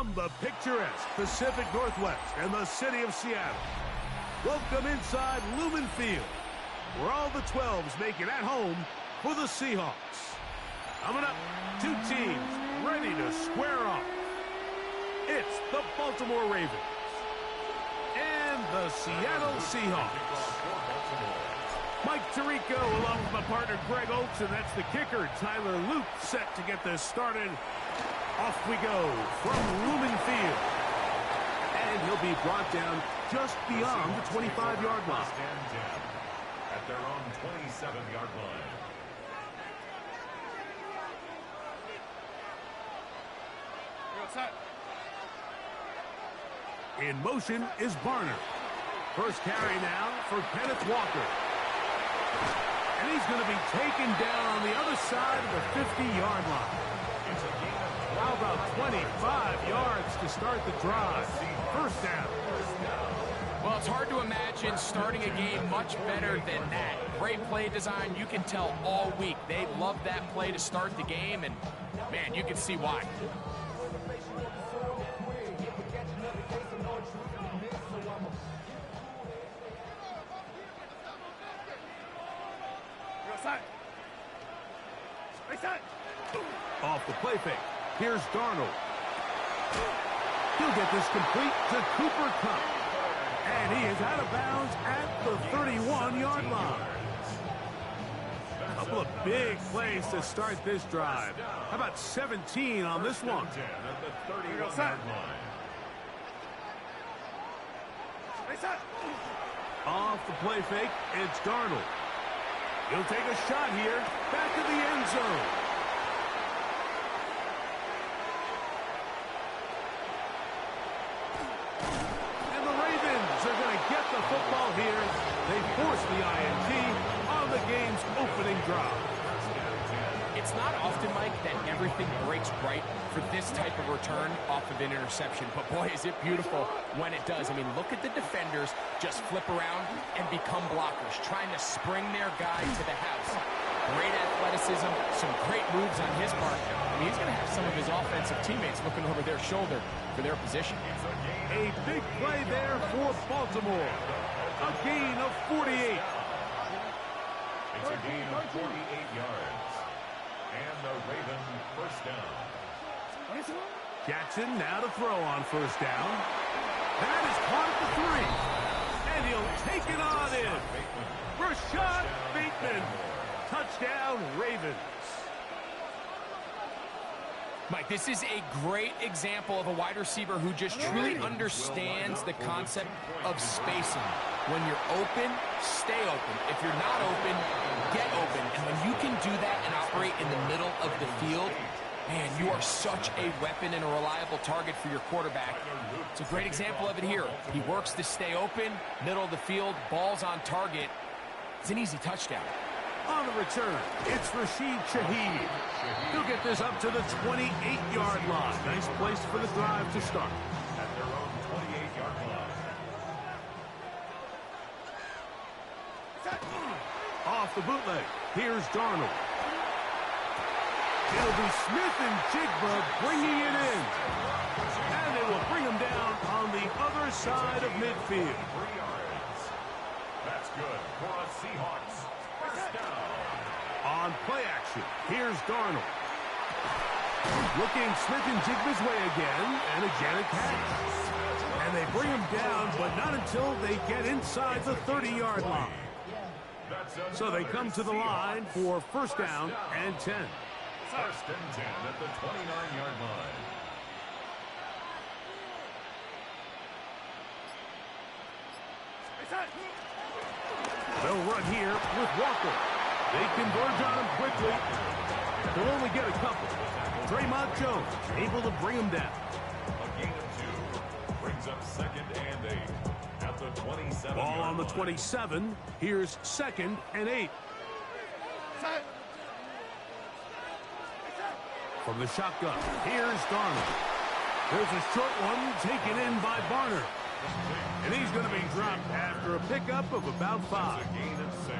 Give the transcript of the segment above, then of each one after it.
From the picturesque Pacific Northwest and the city of Seattle, welcome inside Lumen Field, where all the 12s make it at home for the Seahawks. Coming up, two teams ready to square off. It's the Baltimore Ravens and the Seattle Seahawks. Mike Tirico along with my partner Greg Oates, and that's the kicker, Tyler Luke, set to get this started. Off we go from Lumen Field. And he'll be brought down just beyond the 25-yard line. At their own 27-yard line. In motion is Barner. First carry now for Kenneth Walker. And he's going to be taken down on the other side of the 50-yard line. How about 25 yards to start the drive? First down. Well, it's hard to imagine starting a game much better than that. Great play design. You can tell all week they love that play to start the game, and, man, you can see why. Off the play fake. Here's Darnold. He'll get this complete to Cooper Kupp. And he is out of bounds at the 31-yard line. A couple of big plays to start this drive. How about 17 on this one? Off the play fake, it's Darnold. He'll take a shot here. Back to the end zone. The football here. They force the INT on the game's opening drive. It's not often, Mike, that everything breaks right for this type of return off of an interception. But, boy, is it beautiful when it does. I mean, look at the defenders just flip around and become blockers, trying to spring their guy to the house. Great athleticism, some great moves on his part. I mean, he's going to have some of his offensive teammates looking over their shoulder for their position. A big play there for Baltimore. A gain of 48. It's a gain of 48 yards. And the Ravens first down. Jackson now to throw on first down. That is caught at the 3. And he'll take it on in. Rashad Bateman. Touchdown, Ravens. Mike, this is a great example of a wide receiver who just truly understands the concept of spacing. When you're open, stay open. If you're not open, get open. And when you can do that and operate in the middle of the field, man, you are such a weapon and a reliable target for your quarterback. It's a great example of it here. He works to stay open, middle of the field, ball's on target. It's an easy touchdown. On the return, it's Rashid Shaheed. He'll get this up to the 28-yard line. Nice place for the drive to start. At their own 28-yard line. Off the bootleg, here's Darnold. It'll be Smith and Jigba bringing it in. And they will bring him down on the other side of midfield. 3 yards. That's good for a Seahawks. First down. On play action, here's Darnold. Looking Smith and Jigba's way again, and again a catch. And they bring him down, but not until they get inside the 30-yard line. So they come to the line for first down and 10. First and 10 at the 29-yard line. They'll run here with Walker. They converge on him quickly. They'll only get a couple. Draymond Jones able to bring him down. A gain of 2 brings up second and 8 at the 27. Ball on the 27. Here's second and 8. From the shotgun, here's Darnold. There's a short one taken in by Barner. And he's going to be dropped after a pickup of about 5. A gain of 6.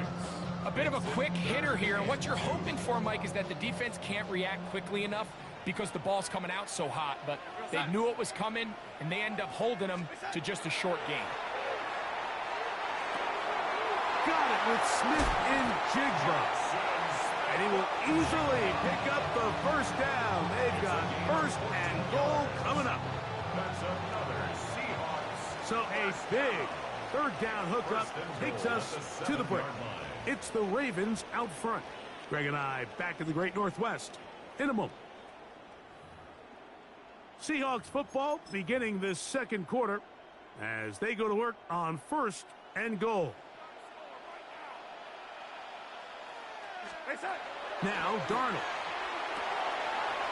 A bit of a quick hitter here, and what you're hoping for, Mike, is that the defense can't react quickly enough because the ball's coming out so hot, but they knew it was coming, and they end up holding them to just a short gain. Got it with Smith in Jigba. And he will easily pick up the first down. They've got first and goal coming up. That's another Seahawks. So a big third down hookup takes us to the break. It's the Ravens out front. Greg and I back in the Great Northwest in a moment. Seahawks football beginning this second quarter as they go to work on first and goal. Now Darnold.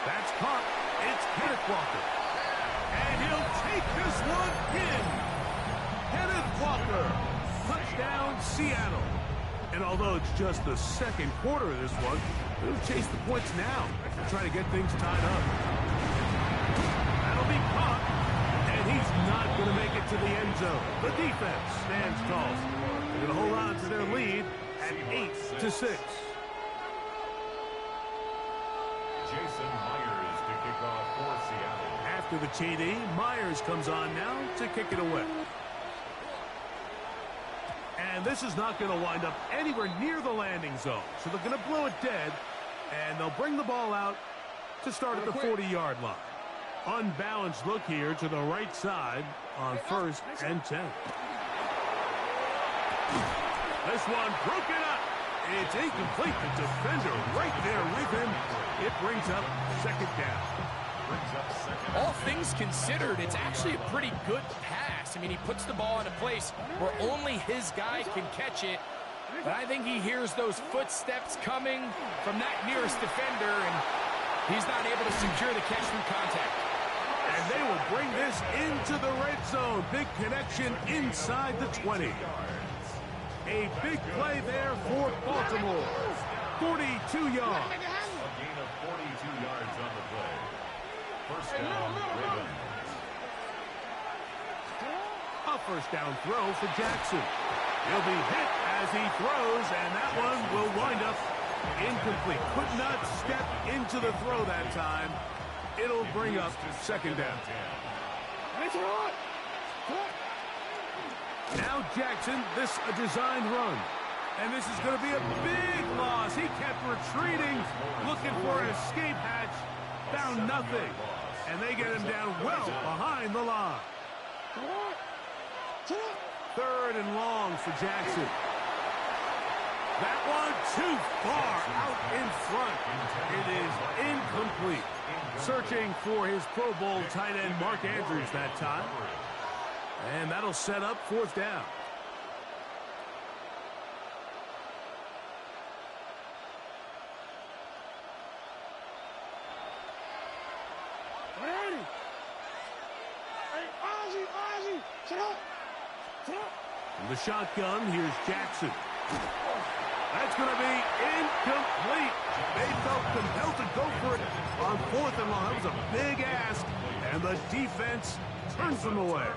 That's caught. It's Kenneth Walker. And he'll take this one in. Kenneth Walker. Touchdown Seattle. And although it's just the second quarter of this one, they'll chase the points now and try to get things tied up. That'll be caught. And he's not going to make it to the end zone. The defense stands tall. They're going to hold on to their lead at 8-6. Jason Myers to kick off for Seattle. After the TD, Myers comes on now to kick it away. And this is not going to wind up anywhere near the landing zone. So they're going to blow it dead, and they'll bring the ball out to start at the 40-yard line. Unbalanced look here to the right side on first and 10. This one broken up. It's incomplete. The defender right there with him. It brings up second down. All things considered, it's actually a pretty good pass. I mean, he puts the ball in a place where only his guy can catch it. But I think he hears those footsteps coming from that nearest defender, and he's not able to secure the catch through contact. And they will bring this into the red zone. Big connection inside the 20. A big play there for Baltimore. 42 yards. A gain of 42 yards on the play. First down, Ravens. A first down throw for Jackson. He'll be hit as he throws, and that one will wind up incomplete. Could not step into the throw that time. It'll bring up second down. Now Jackson, this a designed run. And this is going to be a big loss. He kept retreating, looking for an escape hatch, found nothing. And they get him down well behind the line. Third and long for Jackson. That one too far out in front. It is incomplete. Searching for his Pro Bowl tight end Mark Andrews that time. And that'll set up fourth down. From the shotgun, here's Jackson. That's going to be incomplete. They felt compelled to go for it on fourth and long. That was a big ask, and the defense turns them away.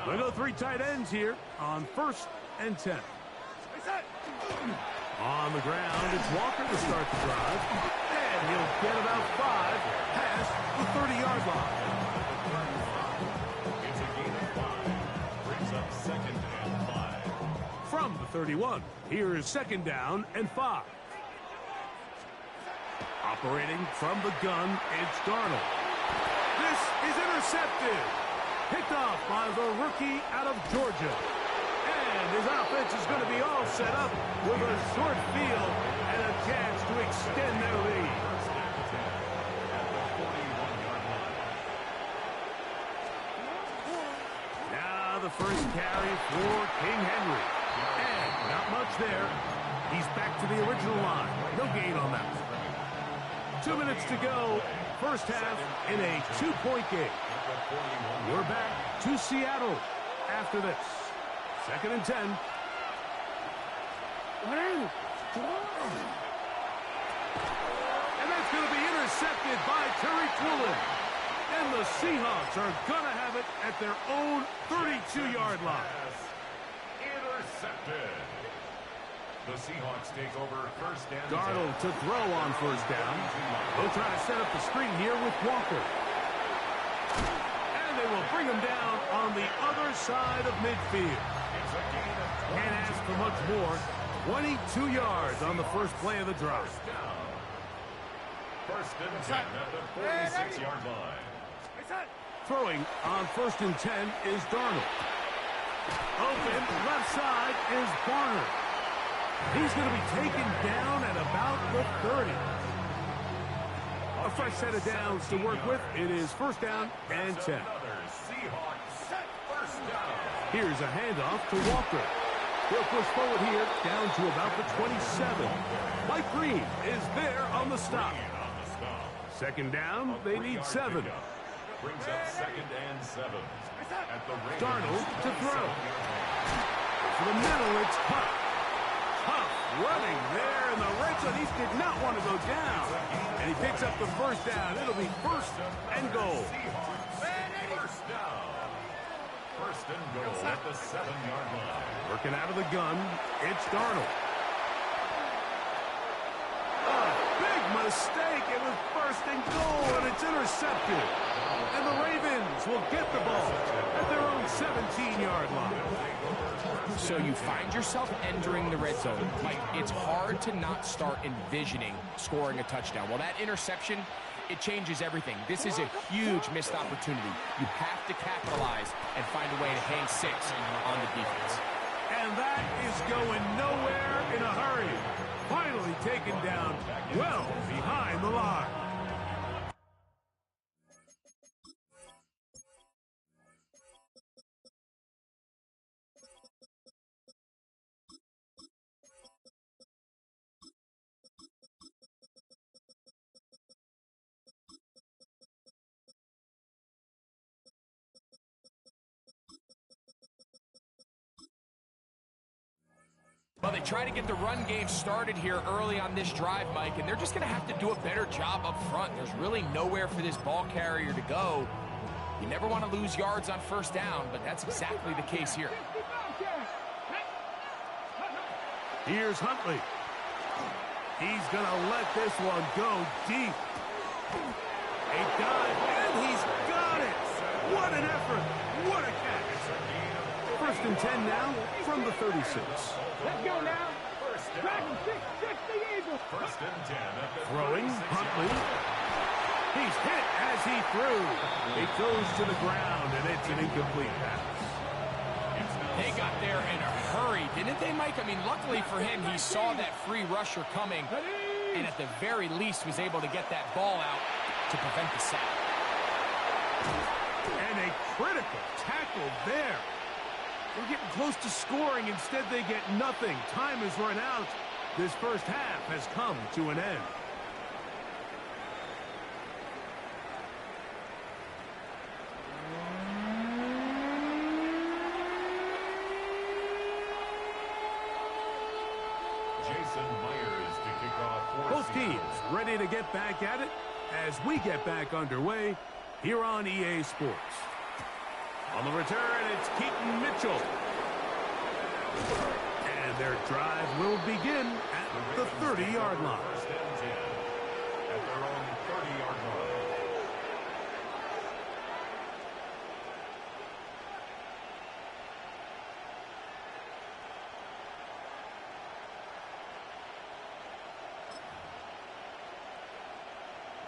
We'll go three tight ends here on first and 10. On the ground, it's Walker to start the drive. And he'll get about 5 past the 30-yard line. It's a gain of 5. Brings up second and 5. From the 31, here is second down and 5. Operating from the gun, it's Darnold. This is intercepted. Picked off by the rookie out of Georgia. And his offense is going to be all set up with a short field and a chance to extend their lead. Now the first carry for King Henry. And not much there. He's back to the original line. No gain on that. 2 minutes to go. First half in a 2-point game. We're back to Seattle after this. Second and 10. And that's going to be intercepted by Terry Twillen. And the Seahawks are going to have it at their own 32-yard line. Intercepted. The Seahawks take over first and 10. Darnold to throw on first down. They'll try to set up the screen here with Walker. And they will bring him down on the other side of midfield. Can't ask for much more. 22 yards on the first play of the drive. First and 10 at the 46-yard line. Throwing on first and 10 is Darnold. Open left side is Barner. He's going to be taken down at about the 30. A fresh set of downs to work with. It is first down and 10. Here's a handoff to Walker. He'll push forward here down to about the 27. Mike Green is there on the stop. Second down, they need 7. Brings up second and 7. At the Darnold to throw. For the middle, it's Huff. Huff running there in the red zone. He did not want to go down. And he picks up the first down. It'll be first and goal. First down. First and goal at the 7-yard line. Working out of the gun, it's Darnold. A big mistake. It was first and goal, and it's intercepted. And the Ravens will get the ball at their own 17-yard line. So you find yourself entering the red zone. Mike, it's hard to not start envisioning scoring a touchdown. Well, that interception, it changes everything. This is a huge missed opportunity. You have to capitalize and find a way to hang 6 on the defense. And that is going nowhere in a hurry. Finally taken down well behind the line. Well, they try to get the run game started here early on this drive, Mike, and they're just going to have to do a better job up front. There's really nowhere for this ball carrier to go. You never want to lose yards on first down, but that's exactly the case here. Here's Huntley. He's going to let this one go deep. A dive, and he's got it. What an effort. What a catch. First and 10 now from the 36. Let's go now. Dragon 6, the Eagles. First and 10 at the Throwing, Huntley. He's hit as he threw. It goes to the ground, and it's an incomplete pass. They got there in a hurry, didn't they, Mike? I mean, luckily for him, he saw that free rusher coming, and at the very least was able to get that ball out to prevent the sack. And a critical tackle there. They're getting close to scoring. Instead, they get nothing. Time has run out. This first half has come to an end. Jason Myers to kick off. Both teams ready to get back at it as we get back underway here on EA Sports. On the return, it's Keaton Mitchell. And their drive will begin at the 30-yard line. First and 10 at their own 30-yard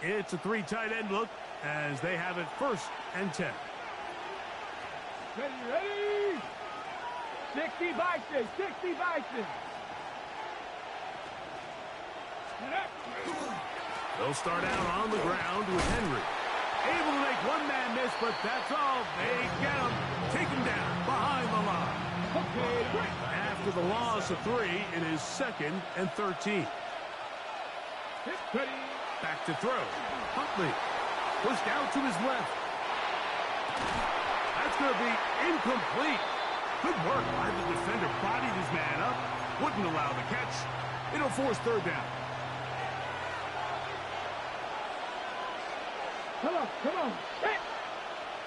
line. It's a 3 tight end look as they have it first and 10. Ready? 60 Bison, 60 Bison. They'll start out on the ground with Henry. Able to make one man miss, but that's all. They get him. Take him down behind the line. Okay. After the loss of 3, it is second and 13. Ready? Back to throw. Huntley pushed out to his left. That's going to be incomplete. Good work by the defender. Bodied his man up. Wouldn't allow the catch. It'll force third down. Come on. Set.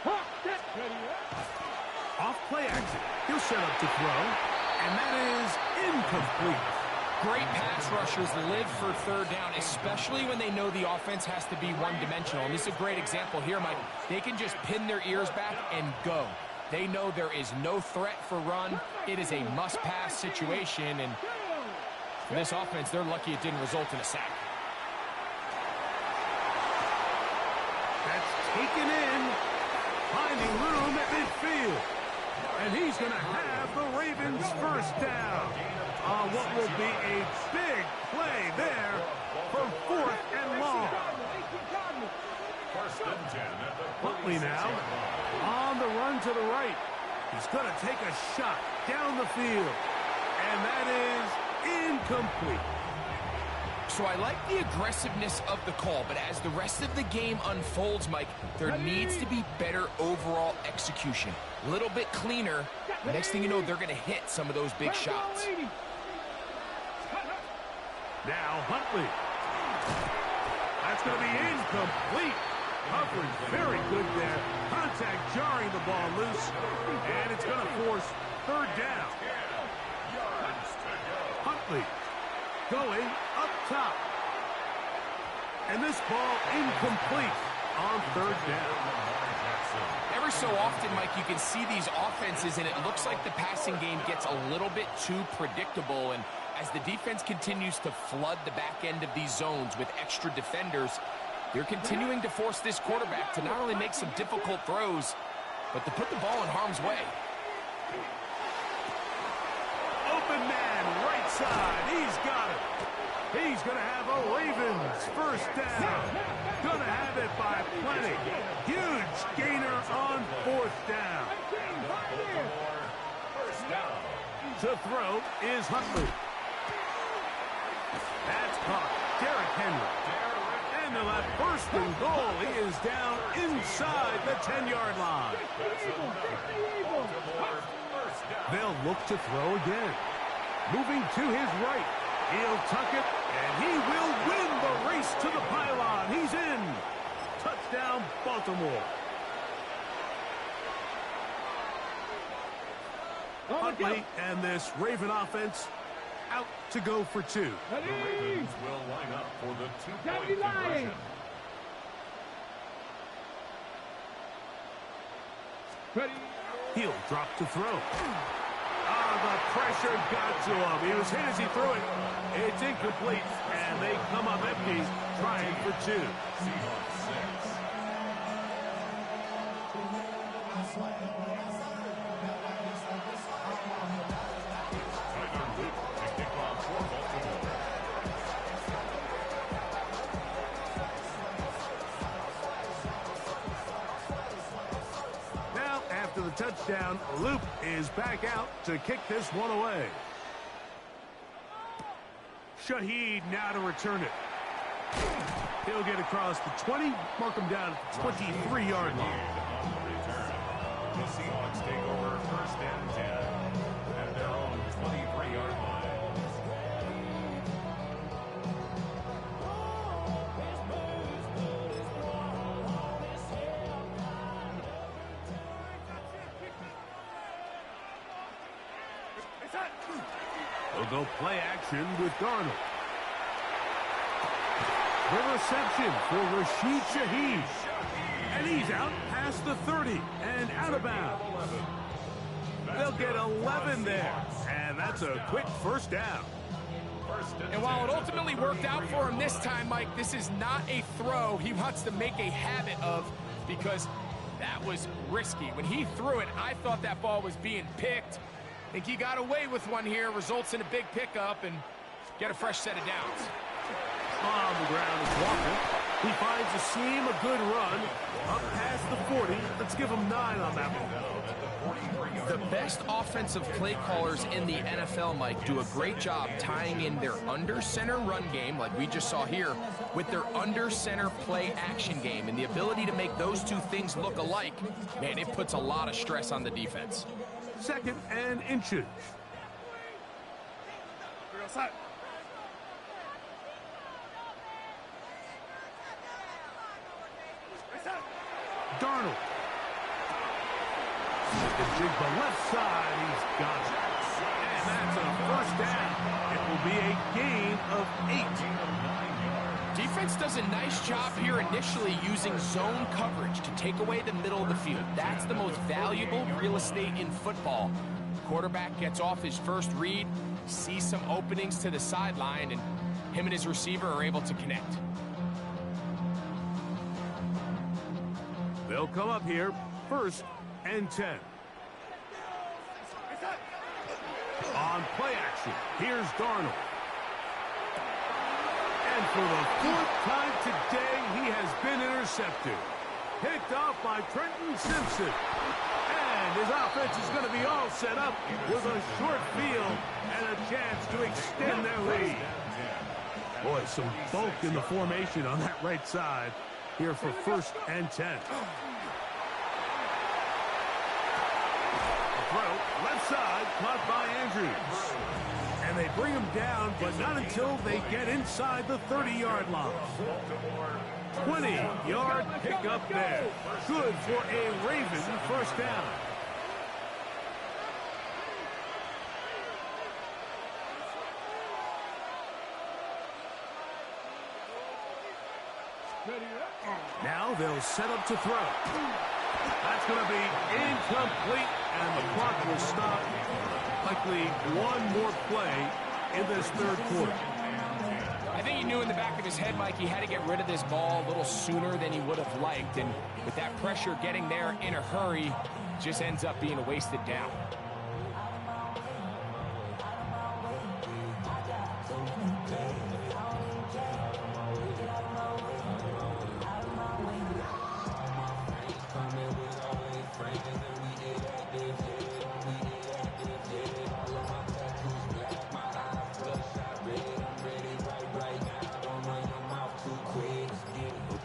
Hop, set. Ready? Off play action. He'll set up to throw. And that is incomplete. Great pass rushers live for third down, especially when they know the offense has to be one-dimensional. And this is a great example here, Mike. They can just pin their ears back and go. They know there is no threat for run. It is a must-pass situation, and for this offense, they're lucky it didn't result in a sack. That's taken in, finding room at midfield. And he's going to have the Ravens first down on what will be a big play there for 4th and long. First and 10 at the Huntley now on the run to the right. He's going to take a shot down the field. And that is incomplete. So I like the aggressiveness of the call, but as the rest of the game unfolds, Mike, there needs to be better overall execution. A little bit cleaner. Next thing you know, they're going to hit some of those big shots. Now Huntley. That's going to be incomplete. Coverage very good there. Contact jarring the ball loose. And it's going to force third down. Huntley going up top. And this ball incomplete on third down. Every so often, Mike, you can see these offenses, and it looks like the passing game gets a little bit too predictable. And as the defense continues to flood the back end of these zones with extra defenders, they're continuing to force this quarterback to not only make some difficult throws, but to put the ball in harm's way. Open man, right side. He's got it. He's going to have a Ravens first down. Going to have it by plenty. Huge gainer on 4th down. To throw is Huntley. That's caught. Derrick Henry. And they'll have first and goal. He is down inside the 10-yard line. They'll look to throw again. Moving to his right. He'll tuck it, and he will win the race to the pylon. He's in. Touchdown, Baltimore. Huntley and this Raven offense out to go for 2. The Ravens will line up for the 2-point conversion. He'll drop to throw. The pressure got to him. He was hit as he threw it. It's incomplete, and they come up empty, trying for 2. Seahawks 6. Now, after the touchdown, Loop is back out to kick this one away. Shaheed now to return it. He'll get across the 20, mark him down at the 23-yard line. On the return, the Seahawks take over first and 10 at their own 23-yard line. They'll go play action with Darnold. The reception for Rashid Shaheed. And he's out past the 30 and out of bounds. They'll get 11 there. And that's a quick first down. And while it ultimately worked out for him this time, Mike, this is not a throw he wants to make a habit of, because that was risky. When he threw it, I thought that ball was being picked. I think he got away with one here, results in a big pickup, and get a fresh set of downs. On the ground is Walker. He finds a seam, a good run, up past the 40. Let's give him 9 on that one. The best offensive play callers in the NFL, Mike, do a great job tying in their under-center run game, like we just saw here, with their under-center play action game. And the ability to make those two things look alike, man, it puts a lot of stress on the defense. 2nd and inches. Darnold. The jig the left side. He's got it. And that's a first down. It will be a gain of 8. Defense does a nice job here initially using zone coverage to take away the middle of the field. That's the most valuable real estate in football. Quarterback gets off his first read, sees some openings to the sideline, and him and his receiver are able to connect. They'll come up here, 1st and 10. On play action, here's Darnold. And for the 4th time today, he has been intercepted. Picked off by Trenton Simpson. And his offense is going to be all set up with a short field and a chance to extend their lead. Boy, some bulk in the formation on that right side here for 1st and 10. Throw, left side, caught by Andrews. And they bring him down, but not until they get inside the 30-yard line. 20-yard pickup there. Good for a Raven first down. Now they'll set up to throw. That's going to be incomplete, and the clock will stop. Likely one more play in this 3rd quarter. I think he knew in the back of his head, Mike, he had to get rid of this ball a little sooner than he would have liked. And with that pressure getting there in a hurry, just ends up being a wasted down.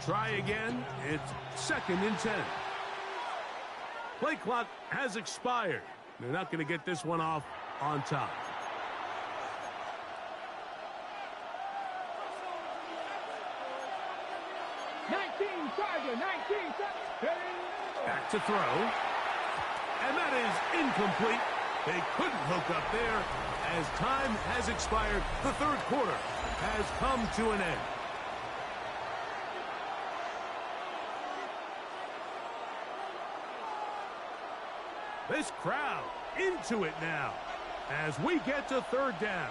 Try again. It's 2nd and 10. Play clock has expired. They're not going to get this one off on top. Back to throw. And that is incomplete. They couldn't hook up there as time has expired. The 3rd quarter has come to an end. This crowd into it now as we get to 3rd down.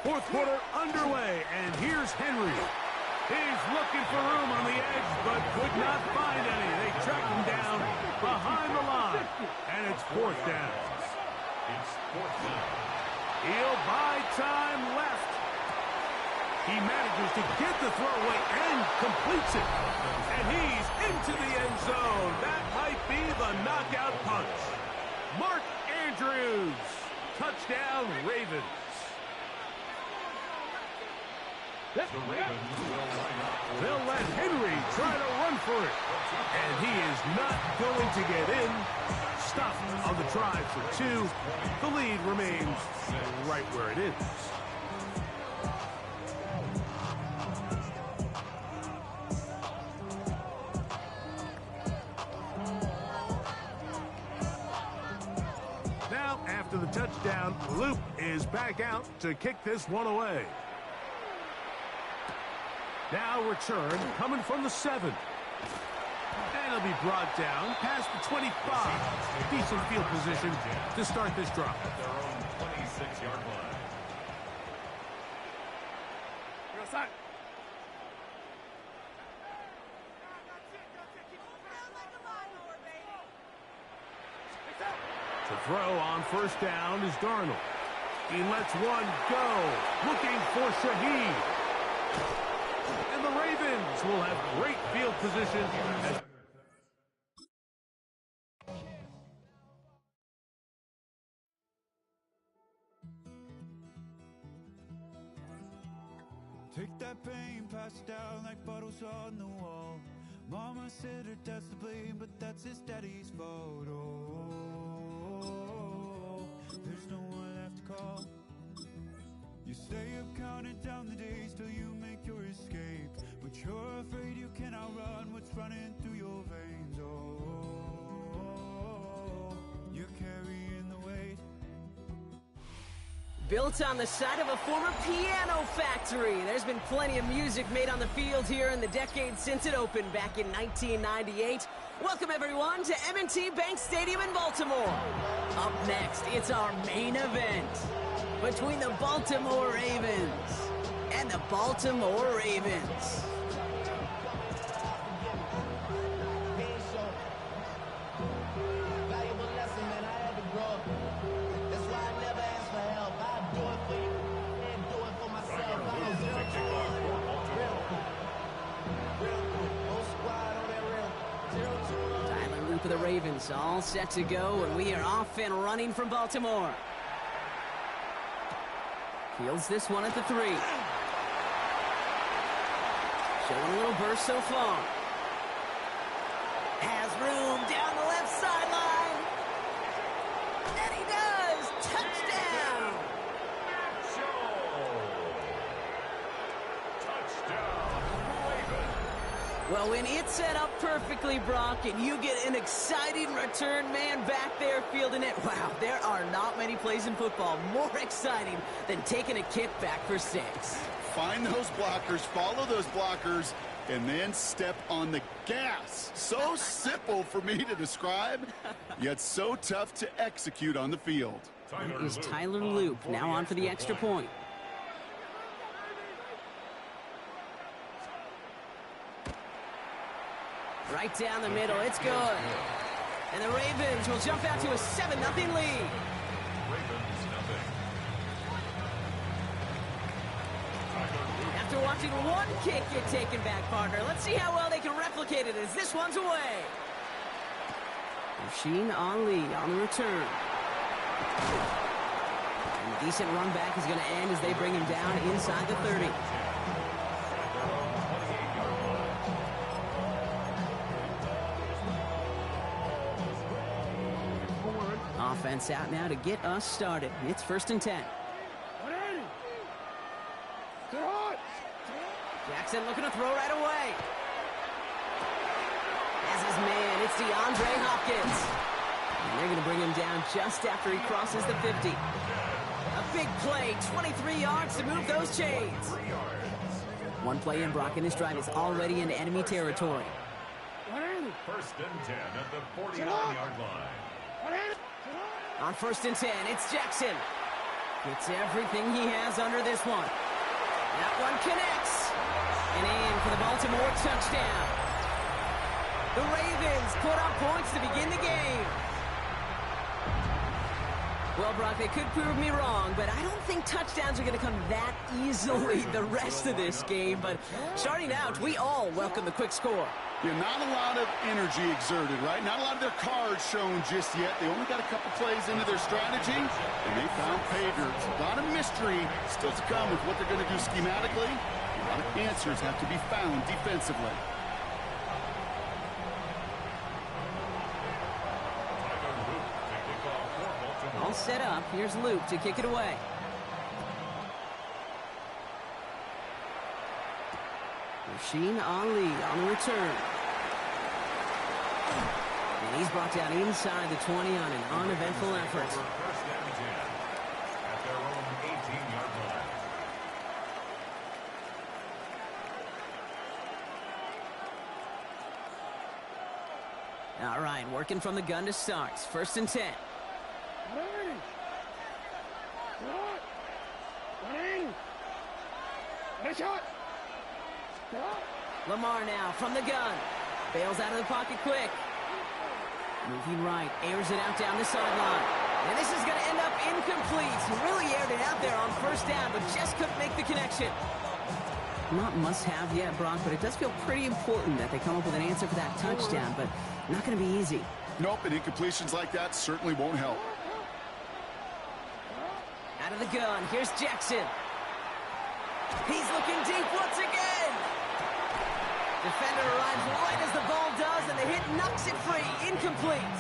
4th quarter underway, and here's Henry. He's looking for room on the edge, but could not find any. They track him down behind the line, and it's 4th down. He'll buy time left. He manages to get the throw away and completes it. And he's into the end zone. That might be the knockout punch. Mark Andrews. Touchdown, Ravens. They'll let Henry try to run for it. And he is not going to get in. Stopped on the try for 2. The lead remains right where it is. Now, after the touchdown, Luke is back out to kick this one away. Now return coming from the 7. And he'll be brought down past the 25. Decent field position to start this drive. Their own 26-yard line. To throw on 1st down is Darnold. He lets one go. Looking for Shaheed. And the Ravens will have great field position. Take that pain, pass it down like bottles on the wall. Mama said her dad's to blame, but that's his daddy's fault. Oh, there's no one left to call. You stay up counting down the days till you make your escape, but you're afraid you can outrun what's running through your veins. Oh, you're carrying the weight built on the side of a former piano factory. There's been plenty of music made on the field here in the decade since it opened back in 1998. Welcome, everyone, to M&T Bank Stadium in Baltimore. Up next, it's our main event between the Baltimore Ravens and the Baltimore Ravens. For the Ravens, all set to go, and we are off and running from Baltimore. Fields this one at the 3. Showing a little burst so far. Has room down the left sideline. And he does! Touchdown! Well, when it's set up perfectly, Brock, and you get an exciting return man back there fielding it, wow, there are not many plays in football more exciting than taking a kickback for 6. Find those blockers, follow those blockers, and then step on the gas. So simple for me to describe, yet so tough to execute on the field. It is Tyler Loop now on for the extra point. Right down the middle, it's good. And the Ravens will jump out to a 7-0 lead. After watching one kick get taken back, partner, let's see how well they can replicate it as this one's away. Machine on lead on the return. And a decent run back is going to end as they bring him down inside the 30. Offense out now to get us started. It's 1st and 10. Jackson looking to throw right away. As his man, it's DeAndre Hopkins. And they're going to bring him down just after he crosses the 50. A big play, 23 yards to move those chains. One play in, Brock, and this drive is already into enemy territory. 1st and 10 at the 49-yard line. On 1st and 10, it's Jackson. Gets everything he has under this one. That one connects. And in for the Baltimore touchdown. The Ravens put up points to begin the game. Well, Brock, they could prove me wrong, but I don't think touchdowns are going to come that easily the rest of this game. But starting out, we all welcome the quick score. Yeah, not a lot of energy exerted, right? Not a lot of their cards shown just yet. They only got a couple plays into their strategy, and they found pay dirt. A lot of mystery still to come with what they're going to do schematically. A lot of answers have to be found defensively. All set up. Here's Luke to kick it away. Machine on lead on the return. And he's brought down inside the 20 on an uneventful effort. 1st and 10 at their own 18-yard line. All right, working from the gun to start. 1st and 10. Lamar now from the gun. Bails out of the pocket quick. Moving right, airs it out down the sideline. And this is going to end up incomplete. He really aired it out there on 1st down, but just couldn't make the connection. Not must-have yet, Brock, but it does feel pretty important that they come up with an answer for that touchdown, but not going to be easy. Nope, and incompletions like that certainly won't help. Out of the gun, here's Jackson. He's looking deep once again. Defender arrives right as the ball does, and the hit knocks it free. Incomplete.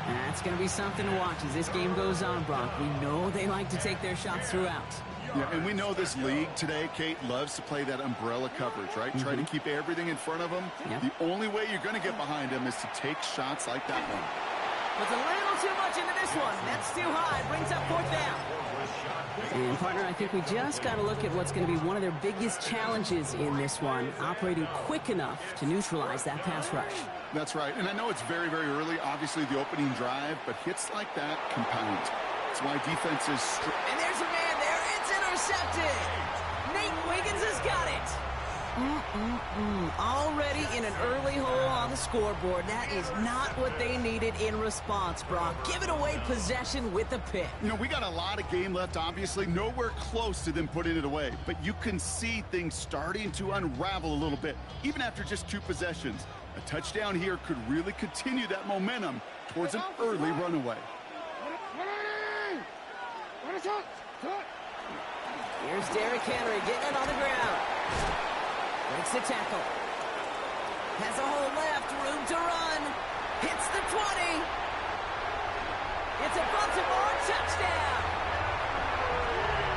That's going to be something to watch as this game goes on, Brock. We know they like to take their shots throughout. Yeah, and we know this league today, Kate, loves to play that umbrella coverage, right? Try to keep everything in front of them. Yep. The only way you're going to get behind them is to take shots like that one. Puts a little too much into this one. That's too high. Brings up 4th down. And, partner, I think we just got to look at what's going to be one of their biggest challenges in this one, operating quick enough to neutralize that pass rush. That's right. And I know it's very, very early, obviously, the opening drive, but hits like that compound. That's why defense is... And there's a man there. It's intercepted. Nate Wiggins has got it. Already in an early hole on the scoreboard. That is not what they needed in response, Brock. Giving away possession with a pick. You know, we got a lot of game left, obviously. Nowhere close to them putting it away. But you can see things starting to unravel a little bit, even after just 2 possessions. A touchdown here could really continue that momentum towards an early runaway. Here's Derrick Henry getting it on the ground. Breaks the tackle. Has a hole left, room to run. Hits the 20. It's a Baltimore touchdown.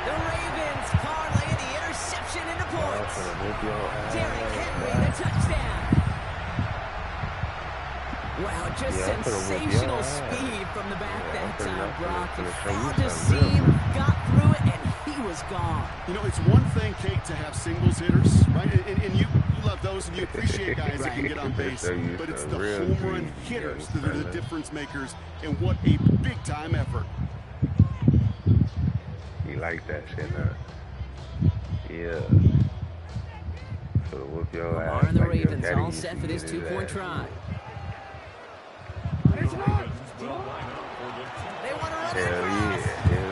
The Ravens parlay the interception into points. Derrick Henry, the touchdown. Wow, just sensational speed from the back that time, Brock. He found a seam, got through it, and he was gone. You know, it's one thing, Kate, to have singles hitters, right? And you love those, and you appreciate guys that can get on base. But it's the home run hitters that are the difference makers, and what a big-time effort. You like that shit, huh? Yeah. So whoop your ass. Lamar and the Ravens all set for this 2-point try. They want to run it across. And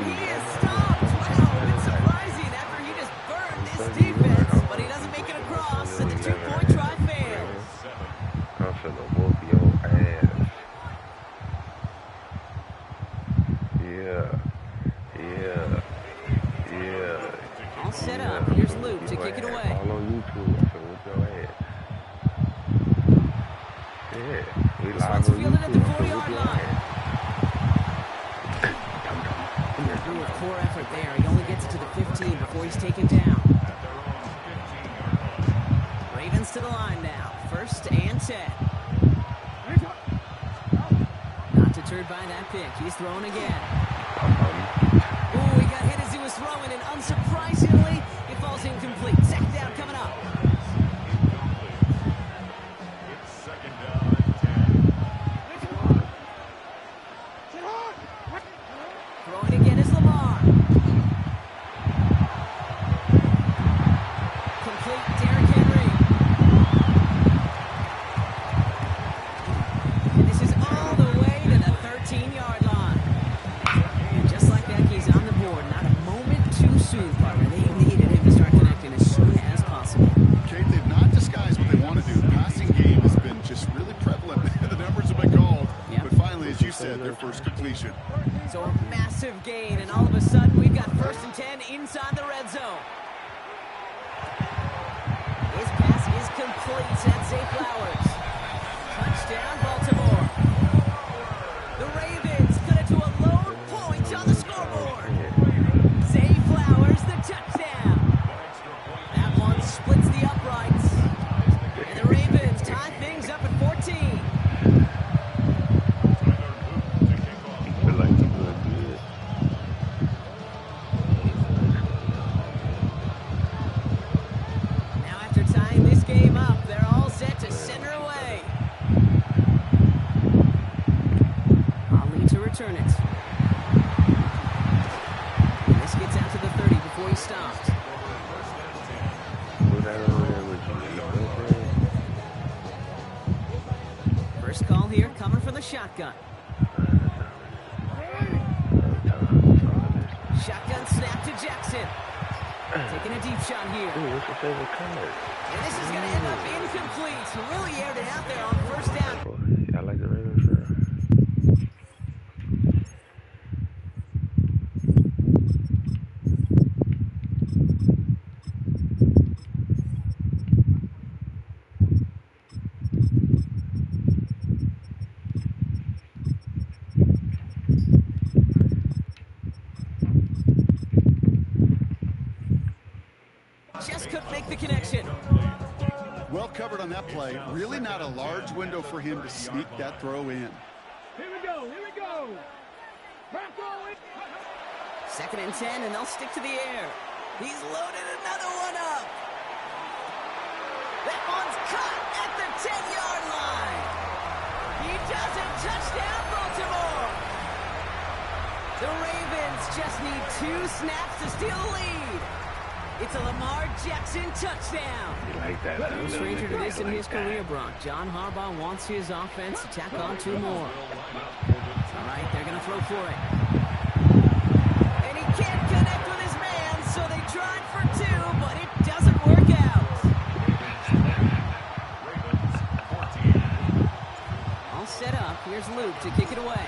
he is stopped. Wow, it's surprising after he just burned this defense, but he doesn't make it across, and the 2-point try fails. I'm finna whoop your ass. Yeah. All set up. Here's Luke to kick it away. All on YouTube. I'm finna whoop your ass. Yeah. This one's fielded at the 40-yard line. Through a poor effort there. He only gets it to the 15 before he's taken down. Ravens to the line now. 1st and 10. Not deterred by that pick. He's throwing again. Ooh, he got hit as he was throwing, and unsurprisingly, it falls incomplete. Sack down coming up. Throwing again is Lamar. Complete Derrick Henry. And this is all the way to the 13-yard line. And just like that, he's on the board. Not a moment too soon, partner. They needed him to start connecting as soon as possible. Kate, they've not disguised what they want to do. The passing game has been just really prevalent. The numbers have been called. Yep. But finally, as you said, their first completion. So a massive gain, and all of a sudden, we've got 1st and 10 inside the red zone. His pass is complete. That's Zay Flowers. Touchdown, Baltimore. The Ravens cut it to a lone point on the scoreboard. Zay Flowers, the touchdown. That one splits the uprights. And the Ravens tie things up at 14. Return it. And this gets out to the 30 before he stopped. First call here coming from the shotgun. Shotgun snap to Jackson. Taking a deep shot here. And this is going to end up incomplete. Really aired it out there on 1st down. I like the Ravens. Just couldn't make the connection. Well covered on that play. Really not a large window for him to sneak that throw in. Second and 10, and they'll stick to the air. He's loaded another one up. That one's caught at the 10-yard line. He does it. Touchdown, Baltimore. The Ravens just need 2 snaps to steal the lead. It's a Lamar Jackson touchdown. You like that? No stranger to this in his career, Brock. John Harbaugh wants his offense to tack on 2 more. All right, they're going to throw for it. And he can't connect with his man, so they tried for 2, but it doesn't work out. All set up. Here's Luke to kick it away.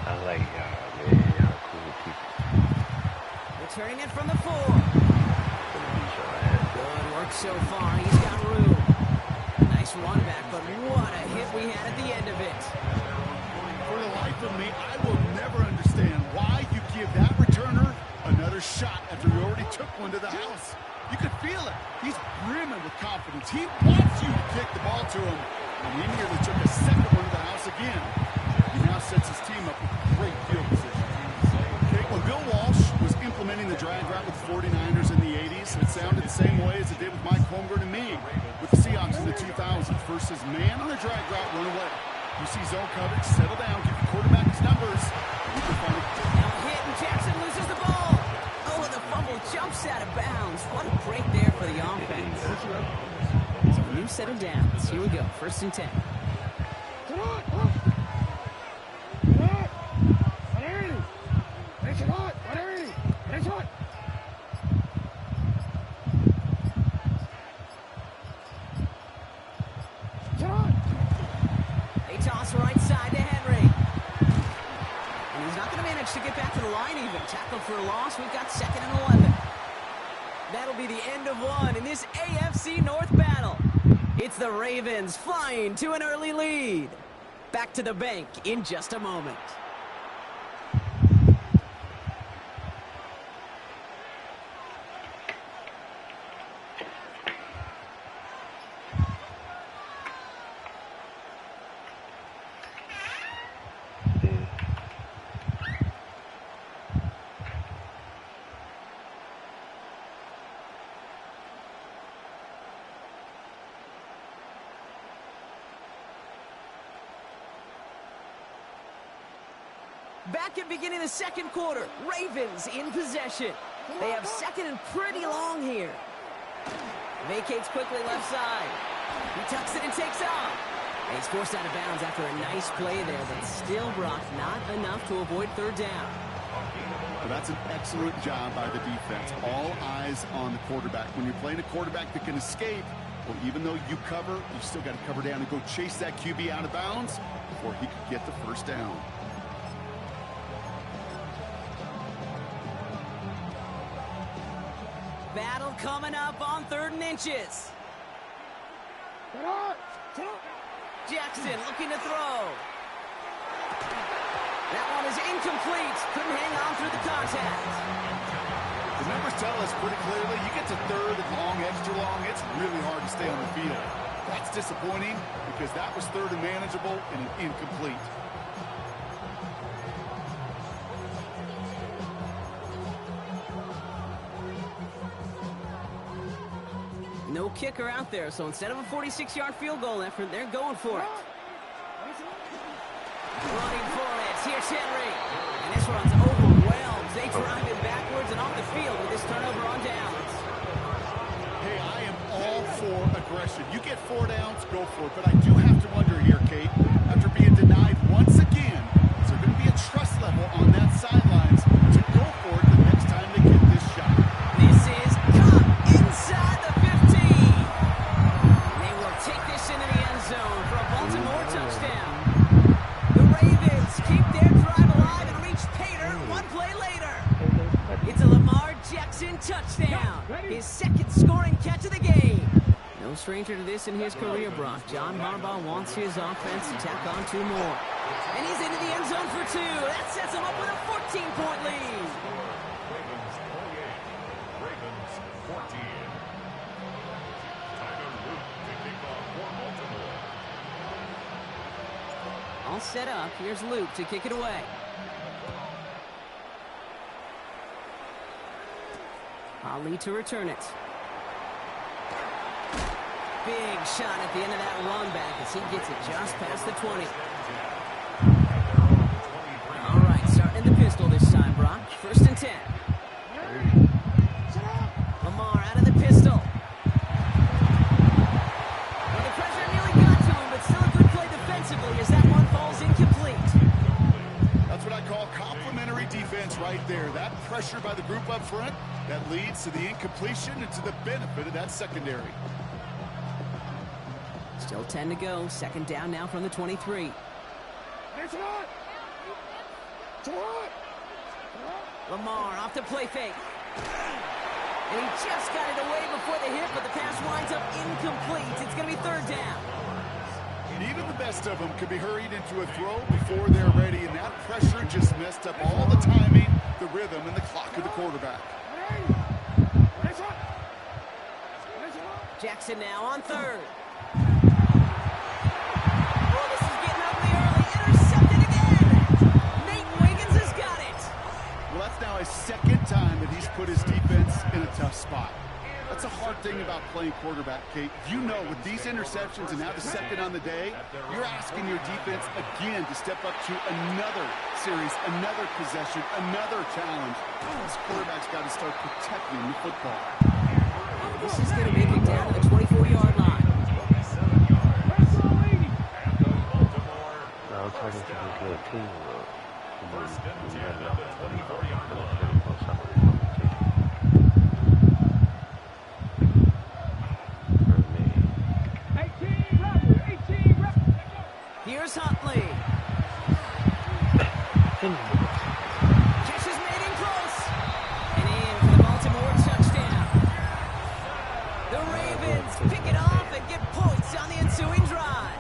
I like y'all, man. Y'all cool people. Returning it from the 4. Good work so far. He's got room. Nice run back, but what a hit we had at the end of it. For the life of me, I will never understand why you give that returner another shot after he already took one to the house. You could feel it. He's brimming with confidence. He wants you to kick the ball to him, and he nearly took a second one to the house again. He now sets his team up with great field position. Okay, when Bill Walsh was implementing the drag route with the 49ers in the 80s, it sounded the same way as it did with Mike Holmgren and me with the Seahawks in the 2000s. First is man on a drag route, run away. You see zone coverage, settle down, give the quarterback his numbers. You can find it. Now a hit, and Jackson loses the ball. Oh, the fumble jumps out of bounds. What a break there for the offense. So a new set of downs. Here we go, 1st and 10. They toss right side to Henry. And he's not going to manage to get back to the line even. Tackle for a loss. We've got 2nd and 11. That'll be the end of one in this AFC North battle. It's the Ravens flying to an early lead. Back to the bank in just a moment. Back at beginning of the 2nd quarter, Ravens in possession. They have 2nd and pretty long here. Vacates quickly left side. He tucks it and takes off. And he's forced out of bounds after a nice play there, but still, Brock, not enough to avoid 3rd down. Well, that's an excellent job by the defense. All eyes on the quarterback. When you're playing a quarterback that can escape, well, even though you cover, you still got to cover down and go chase that QB out of bounds before he could get the 1st down. Battle coming up on 3rd and inches. Jackson looking to throw. That one is incomplete. Couldn't hang on through the contact. The numbers tell us pretty clearly, you get to 3rd and long, extra long, it's really hard to stay on the field. That's disappointing because that was 3rd and manageable and an incomplete. No kicker out there, so instead of a 46-yard field goal effort, they're going for it. Running for it. Here's Henry. And this one's overwhelmed. They drive it backwards and off the field with this turnover on downs. Hey, I am all for aggression. You get 4 downs, go for it. But I do have to wonder here, Kate, after being denied once again, is there going to be a trust level on that sidelines to go for it the next time they get this shot? This is caught inside the 15. They will take this into the end zone for a Baltimore touchdown. The Ravens keep their drive alive and reach Pater 1 play later. It's a Lamar Jackson touchdown. His 2nd scoring catch of the game. No stranger to this in his career, Brock. John Harbaugh wants his offense to tack on 2 more. And he's into the end zone for 2. That sets him up with a 14-point lead. Ravens 28. Ravens 14. Tyler Luke to kick off for Baltimore. All set up. Here's Luke to kick it away. Ali to return it. Big shot at the end of that run back as he gets it just past the 20. All right, starting in the pistol this time, Brock. 1st and 10. Lamar out of the pistol. Well, the pressure nearly got to him, but still a good play defensively as that one falls incomplete. That's what I call complimentary defense right there. That pressure by the group up front, that leads to the incompletion and to the benefit of that secondary. Still 10 to go. 2nd down now from the 23. Lamar off the play fake. And he just got it away before the hit, but the pass winds up incomplete. It's going to be 3rd down. And even the best of them could be hurried into a throw before they're ready, and that pressure just messed up all the timing, the rhythm, and the clock of the quarterback. Jackson now on 3rd. Oh, this is getting ugly early. Intercepted again. Nate Wiggins has got it. Well, that's now his 2nd time that he's put his defense in a tough spot. That's a hard thing about playing quarterback, Kate. You know, with these interceptions and now the 2nd on the day, you're asking your defense again to step up to another series, another possession, another challenge. This quarterback's got to start protecting the football. This is going to make it down to the 24-yard line. I was talking to this little team. Here's Huntley. Catch is made in close. And in for the Baltimore touchdown. The Ravens pick it off and get points on the ensuing drive.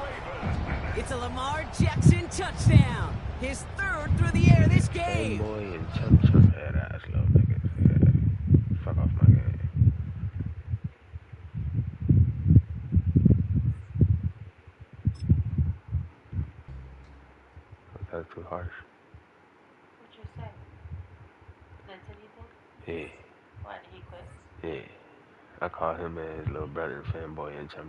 It's a Lamar Jackson touchdown. His 3rd through the air this game. Fanboy and chum head ass little nigga. Yeah. Fuck off my game. That's too harsh. What you say? That's anything? Yeah. Why did he quit? Yeah. I call him his little brother, Fanboy and chum.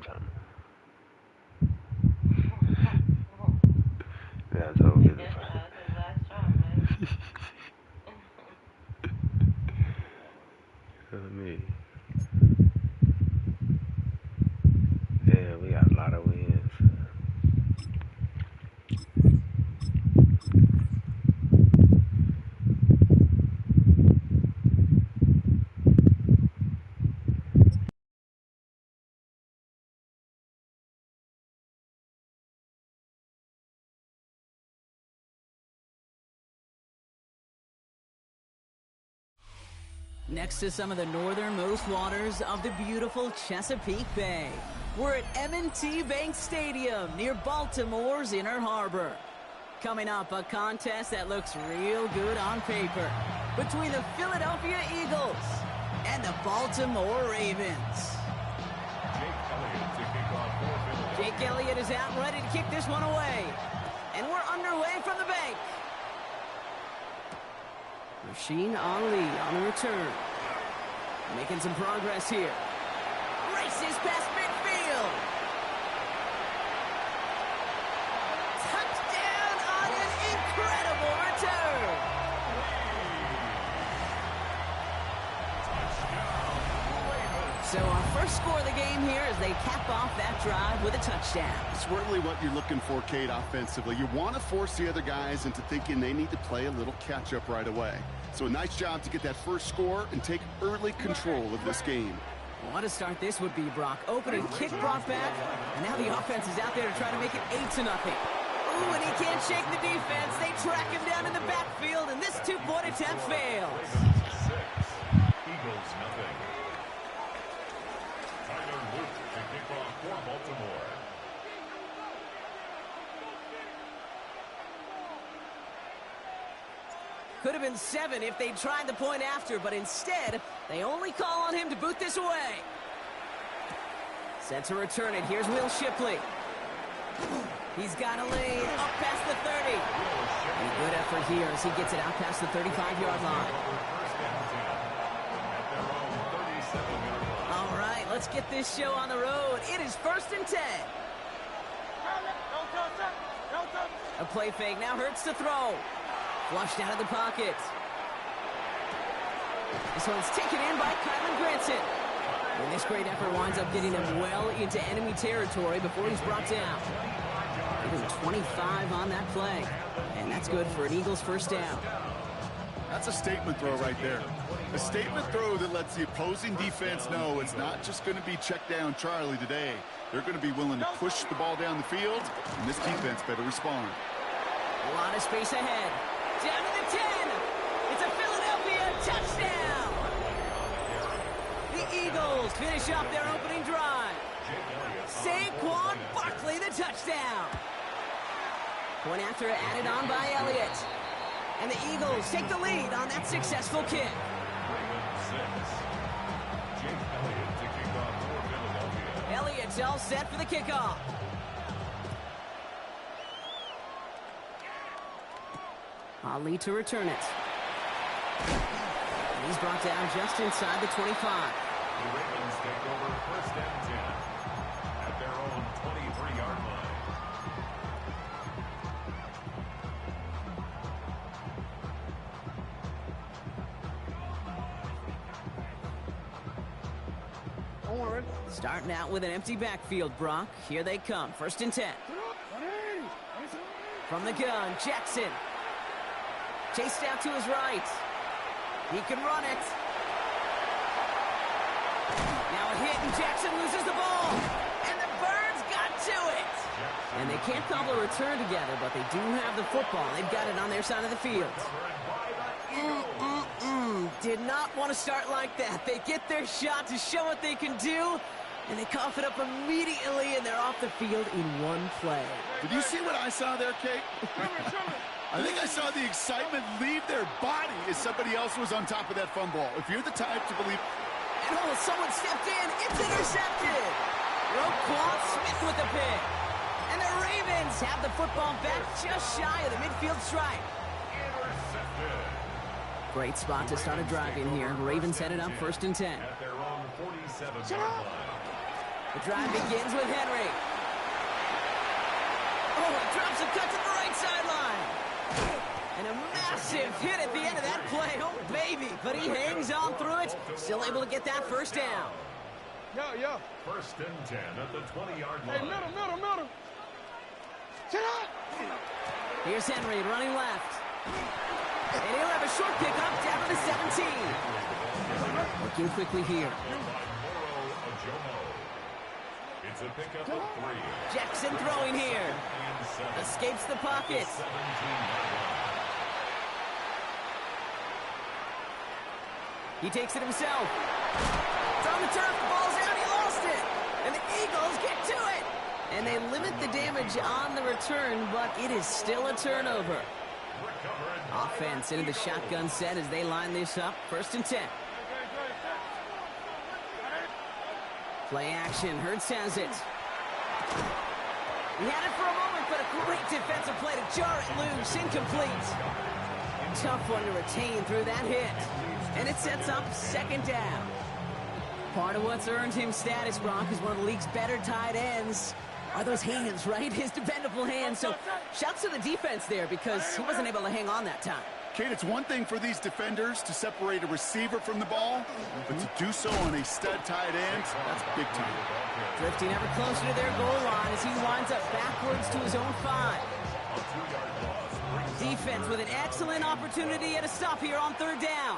Yeah, I told him. That was his last job, man. Me. Yeah, we got a lot of wins. Next to some of the northernmost waters of the beautiful Chesapeake Bay, we're at M&T Bank Stadium near Baltimore's Inner Harbor. Coming up, a contest that looks real good on paper between the Philadelphia Eagles and the Baltimore Ravens. Jake Elliott is out ready to kick this one away. And we're underway from the bank. Rasheen Ali on the return. Making some progress here. Races past midfield. Touchdown on an incredible return. So our first score of the game here as they cap off that drive with a touchdown. It's really what you're looking for, Kate, offensively. You want to force the other guys into thinking they need to play a little catch-up right away. So a nice job to get that first score and take early control of this game. What a start this would be, Brock. Opening kick brought back, and now the offense is out there to try to make it 8-0. Ooh, and he can't shake the defense. They track him down in the backfield, and this two-point attempt fails. Eagles nothing. Tyler Luke to kick off for Baltimore. Could have been 7 if they'd tried the point after, but instead, they only call on him to boot this away. Set to return it. Here's Will Shipley. He's got a lead up past the 30. A good effort here as he gets it out past the 35-yard line. All right, let's get this show on the road. It is 1st and 10. A play fake now hurts to throw. Flushed out of the pocket. This one's taken in by Kylan Granson. And this great effort winds up getting him well into enemy territory before he's brought down. Even 25 on that play. And that's good for an Eagles first down. That's a statement throw right there. A statement throw that lets the opposing defense know it's not just going to be check down Charlie today. They're going to be willing to push the ball down the field, and this defense better respond. A lot of space ahead. Down to the 10. It's a Philadelphia touchdown. The Eagles finish off their opening drive. Saquon Barkley, the touchdown. Point after added on by Elliott. And the Eagles take the lead on that successful kick. Elliott's all set for the kickoff. Ali to return it. And he's brought down just inside the 25. The Ravens take over 1st and 10 at their own 23-yard line. Starting out with an empty backfield, Brock. Here they come. 1st and 10. From the gun, Jackson. Chased out to his right. He can run it. Now a hit, and Jackson loses the ball. And the Birds got to it. And they can't cobble a return together, but they do have the football. They've got it on their side of the field. Did not want to start like that. They get their shot to show what they can do, and they cough it up immediately, and they're off the field in one play. Did you see what I saw there, Kate? I think I saw the excitement leave their body as somebody else was on top of that fun ball. If you're the type to believe... And someone stepped in. It's intercepted. Roquan Smith with the pick. And the Ravens have the football back just shy of the midfield stripe. Intercepted. Great spot to start a drive in here. Ravens headed up 1st and 10. At their own 47-yard line. The drive begins with Henry. Oh, he drops a cut to the right sideline. And a massive hit at the end of that play. Oh, baby. But he hangs on through it. Still able to get that first down. Yo. 1st and 10 at the 20-yard line. Hey, middle. Sit up. Here's Henry running left. And he'll have a short pickup down to the 17. Working quickly here. It's a pickup of 3. Jackson throwing here. Escapes the pocket. He takes it himself. It's on the turf. The ball's out. He lost it. And the Eagles get to it. And they limit the damage on the return, but it is still a turnover. Offense into the shotgun set as they line this up. 1st and 10. Play action. Hurts has it. He had it for a moment, but a great defensive play to jar it loose. Incomplete. Tough one to retain through that hit. And it sets up 2nd down. Part of what's earned him status, Brock, is one of the league's better tight ends. Are those hands, right? His dependable hands. So shouts to the defense there because he wasn't able to hang on that time. Kate, it's one thing for these defenders to separate a receiver from the ball, but to do so on a stud tight end, that's big time. Drifting ever closer to their goal line as he winds up backwards to his own 5. Defense with an excellent opportunity at a stop here on 3rd down.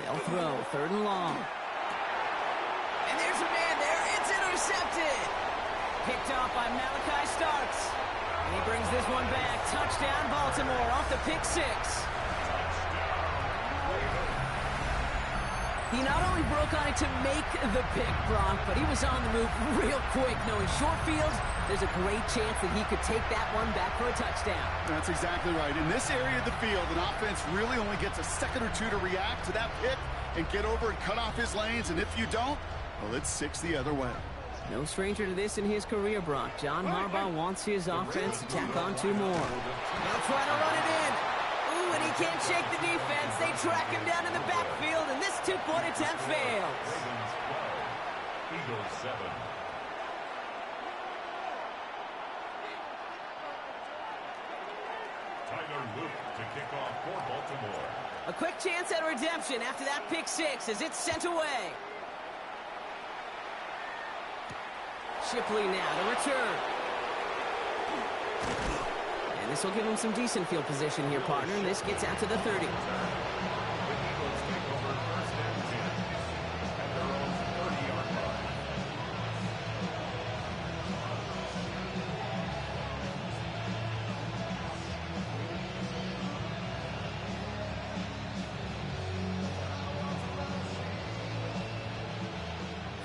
They'll throw 3rd and long. And there's a man there. It's intercepted. Picked off by Malachi Starks. And he brings this one back. Touchdown, Baltimore, off the pick 6. He not only broke on it to make the pick, Brock, but he was on the move real quick. Knowing short fields, there's a great chance that he could take that one back for a touchdown. That's exactly right. In this area of the field, an offense really only gets a second or two to react to that pick and get over and cut off his lanes. And if you don't, well, it's 6 the other way. No stranger to this in his career, Brock. John Harbaugh wants his offense to tack on 2 more. They'll try to run it in. Ooh, and he can't shake the defense. They track him down in the backfield, and this 2-point attempt fails. Eagles 7. Tyler Luke to kick off for Baltimore. A quick chance at redemption after that pick 6 as it's sent away. Shipley now to return. And this will give him some decent field position here, partner. And this gets out to the 30. The Eagles take over first and 10 at their own 30-yard line.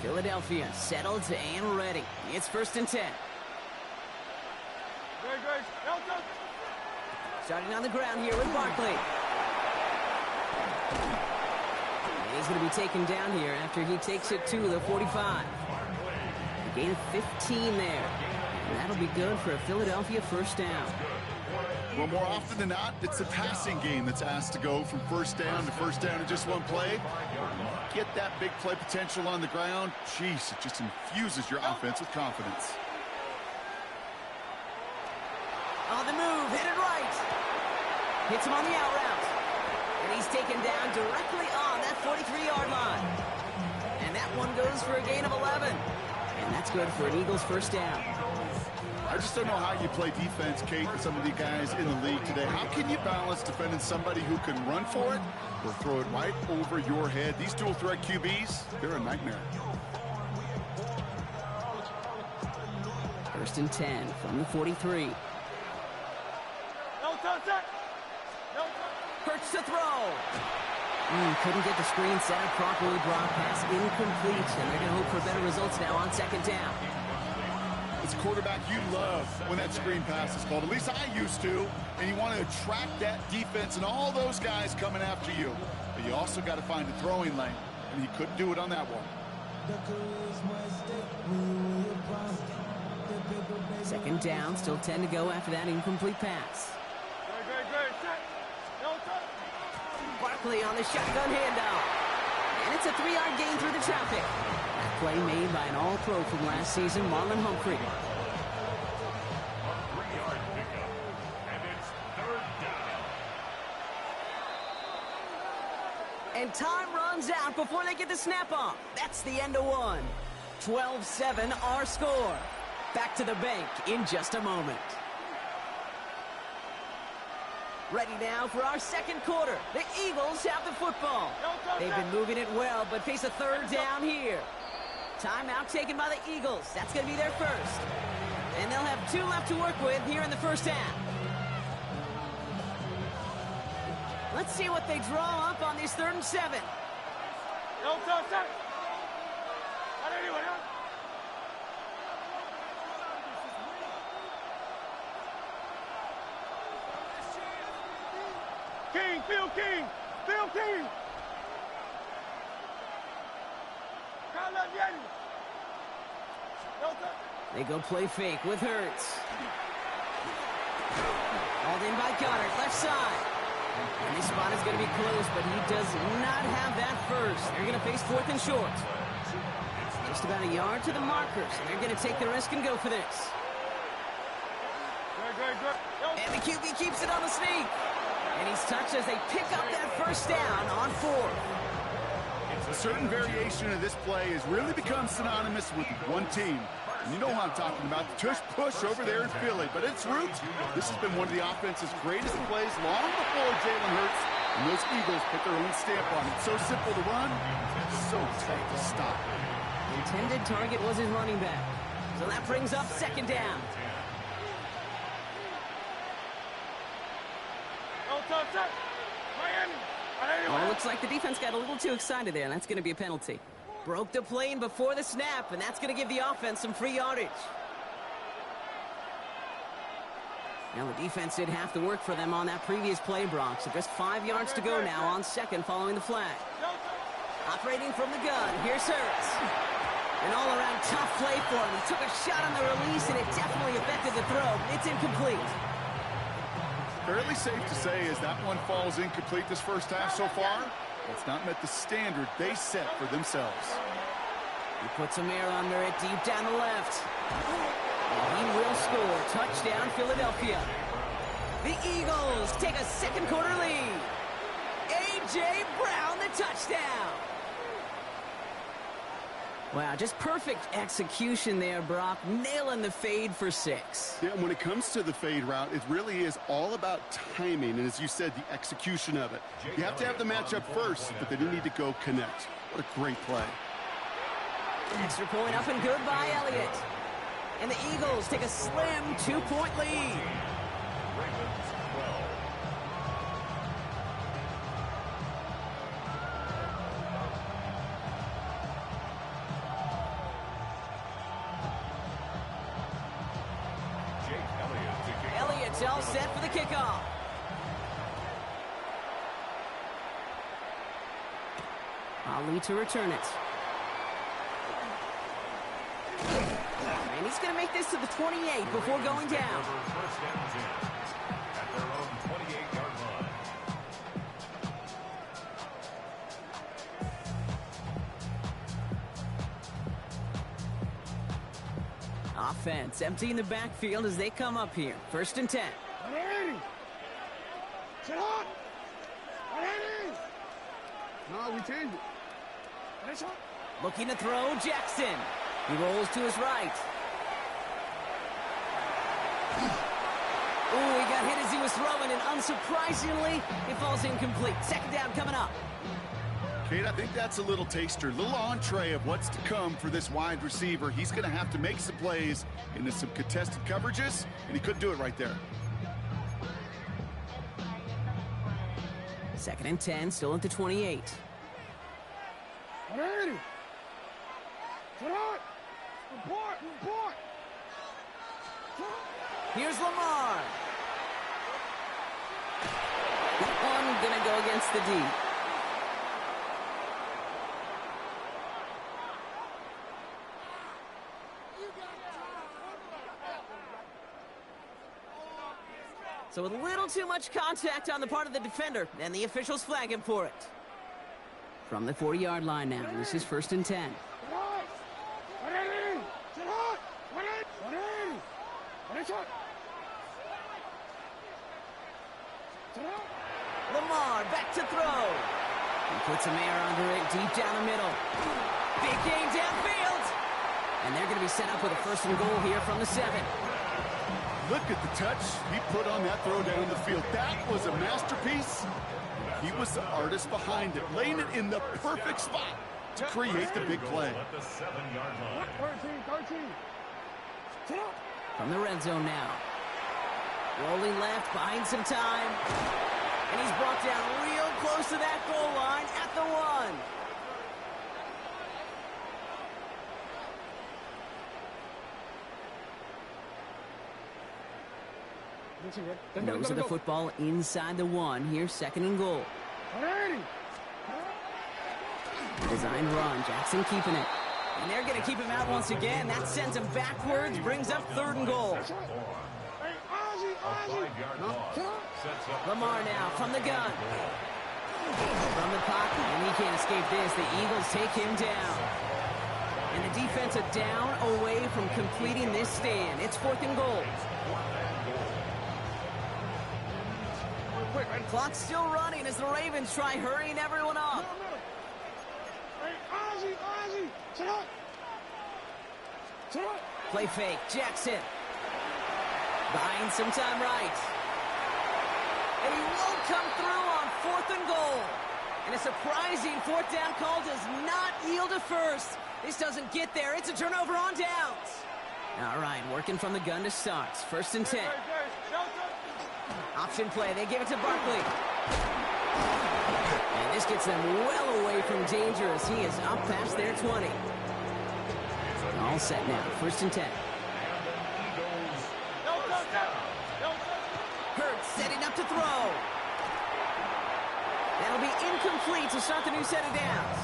Philadelphia settled and ready. It's first and 10. Starting on the ground here with Barkley. He's going to be taken down here after he takes it to the 45. A gain of 15 there. And that'll be good for a Philadelphia first down. Well, more often than not, it's the passing game that's asked to go from first down in just one play. Get that big play potential on the ground. Jeez, it just infuses your offense with confidence. On the move, hit it right. Hits him on the out route. And he's taken down directly on that 43-yard line. And that one goes for a gain of 11. And that's good for an Eagles first down. I just don't know how you play defense, Kate, with some of the guys in the league today. How can you balance defending somebody who can run for it or throw it right over your head? These dual threat QBs, they're a nightmare. First and 10 from the 43. Hurts to throw. Couldn't get the screen set up properly. Brock pass incomplete, and they're going to hope for better results now on second down. As a quarterback, you love when that screen pass is called. At least I used to. And you want to attract that defense and all those guys coming after you. But you also got to find a throwing lane, and he couldn't do it on that one. Second down, still 10 to go after that incomplete pass. Barkley on the shotgun handoff. And it's a 3-yard gain through the traffic. That play made by an all-pro from last season, Marlon Humphrey. A 3-yard pickup, and it's third down. And time runs out before they get the snap off. That's the end of one. 12-7 our score. Back to the bank in just a moment. Ready now for our second quarter. The Eagles have the football. They've been moving it well, but face a third down here. Timeout taken by the Eagles. That's going to be their first. And they'll have 2 left to work with here in the first half. Let's see what they draw up on this 3rd and 7. King, Phil King, Phil King. They go play fake with Hurts. Hauled in by Goddard, left side. And this spot is going to be close, but he does not have that first. They're going to face 4th and short. Just about a yard to the markers, and they're going to take the risk and go for this. And the QB keeps it on the sneak. And he's touched as they pick up that first down on 4th. A certain variation of this play has really become synonymous with one team. And you know what I'm talking about, the tush push over there in Philly. But its roots, this has been one of the offense's greatest plays long before Jalen Hurts and those Eagles put their own stamp on it. So simple to run, so tough to stop. Intended target was his running back. So that brings up second down. Well, it looks like the defense got a little too excited there, and that's going to be a penalty. Broke the plane before the snap, and that's going to give the offense some free yardage. Now, the defense did have to work for them on that previous play, Brock, so just 5 yards to go now on second following the flag. Operating from the gun, here's Hurts. An all-around tough play for him. He took a shot on the release, and it definitely affected the throw. It's incomplete. Fairly safe to say as that one falls incomplete this first half so far, it's not met the standard they set for themselves. He puts some air under it deep down the left. And he will score. Touchdown, Philadelphia. The Eagles take a second quarter lead. A.J. Brown, the touchdown. Wow, just perfect execution there, Brock. Nailing the fade for 6. Yeah, and when it comes to the fade route, it really is all about timing, and as you said, the execution of it. You have to have the matchup first, but then you need to go connect. What a great play. Extra point up and good by Elliott. And the Eagles take a slim 2-point lead. Ravens 12. Elliott's all set for the kickoff. Ali to return it. And he's going to make this to the 28 before going down. First and 10 at their own 28-yard line. Offense emptying the backfield as they come up here. First and 10. No, we changed it. Looking to throw, Jackson. He rolls to his right. Ooh, he got hit as he was throwing, and unsurprisingly, it falls incomplete. Second down coming up. Kate, I think that's a little taster, little entree of what's to come for this wide receiver. He's going to have to make some plays into some contested coverages, and he couldn't do it right there. Second and 10, still at the 28. Here's Lamar. That one gonna go against the D. So a little too much contact on the part of the defender, and the officials flag him for it. From the 40-yard line now, this is first and 10. Lamar back to throw. He puts some air under it deep down the middle. Big gain downfield. And they're going to be set up with a first and goal here from the 7. Look at the touch he put on that throw down the field. That was a masterpiece. He was the artist behind it, laying it in the perfect spot to create the big play. At the 7-yard line. 13. From the red zone now. Rolling left, buying some time. And he's brought down real close to that goal line at the 1. Nose of the football inside the 1. Here's second and goal. Designed run. Jackson keeping it. And they're going to keep him out once again. That sends him backwards, brings up third and goal. Lamar now from the gun. From the pocket, and he can't escape this. The Eagles take him down. And the defense are down away from completing this stand. It's fourth and goal. Clock's still running as the Ravens try hurrying everyone up. Play fake, Jackson. Buying some time right. And he won't come through on fourth and goal. And a surprising fourth down call does not yield a first. This doesn't get there. It's a turnover on downs. All right, working from the gun to start. First and 10. Option play. They give it to Barkley. And this gets them well away from danger as he is up past their 20. All set now. First and 10. Hurts setting up to throw. That'll be incomplete to start the new set of downs.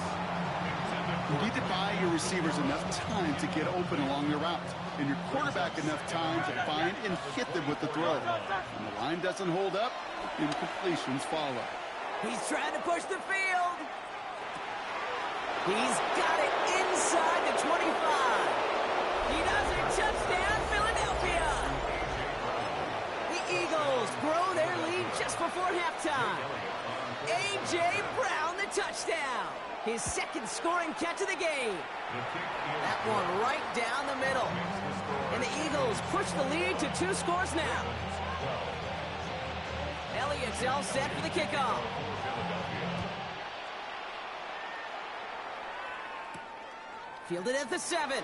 You need to buy your receivers enough time to get open along their route, and your quarterback enough time to find and hit them with the throw. When the line doesn't hold up, incompletions follow. He's trying to push the field. He's got it inside the 25. He does it. Touchdown, Philadelphia. The Eagles grow their lead just before halftime. A.J. Brown, the touchdown. His second scoring catch of the game. That one right down the middle. And the Eagles push the lead to 2 scores now. Elliott's all set for the kickoff. Fielded at the 7.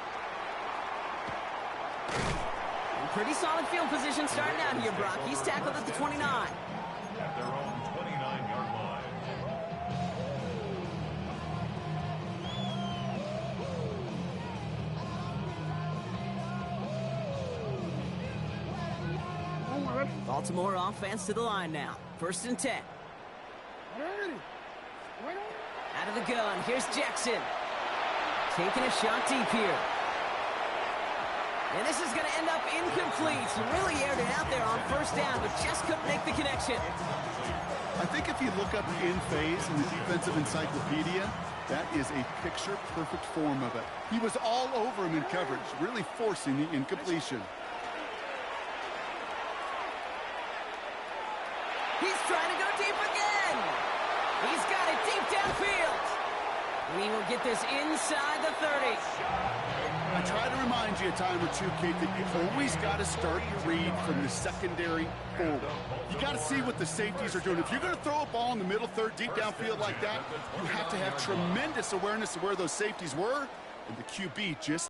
And pretty solid field position starting out here, Brock. He's tackled at the 29. At their own 29-yard line. Baltimore offense to the line now. 1st and 10. Out of the gun, here's Jackson. Taking a shot deep here. And this is going to end up incomplete. He really aired it out there on 1st down, but just couldn't make the connection. I think if you look up in phase in the defensive encyclopedia, that is a picture-perfect form of it. He was all over him in coverage, really forcing the incompletion. He's trying to go deep again. He's got it deep downfield. And he will get this inside the 30. I try to remind you a time or two, Kate, that you've always got to start your read from the secondary forward. You got to see what the safeties are doing. If you're going to throw a ball in the middle third, deep downfield like that, you have to have tremendous awareness of where those safeties were, and the QB just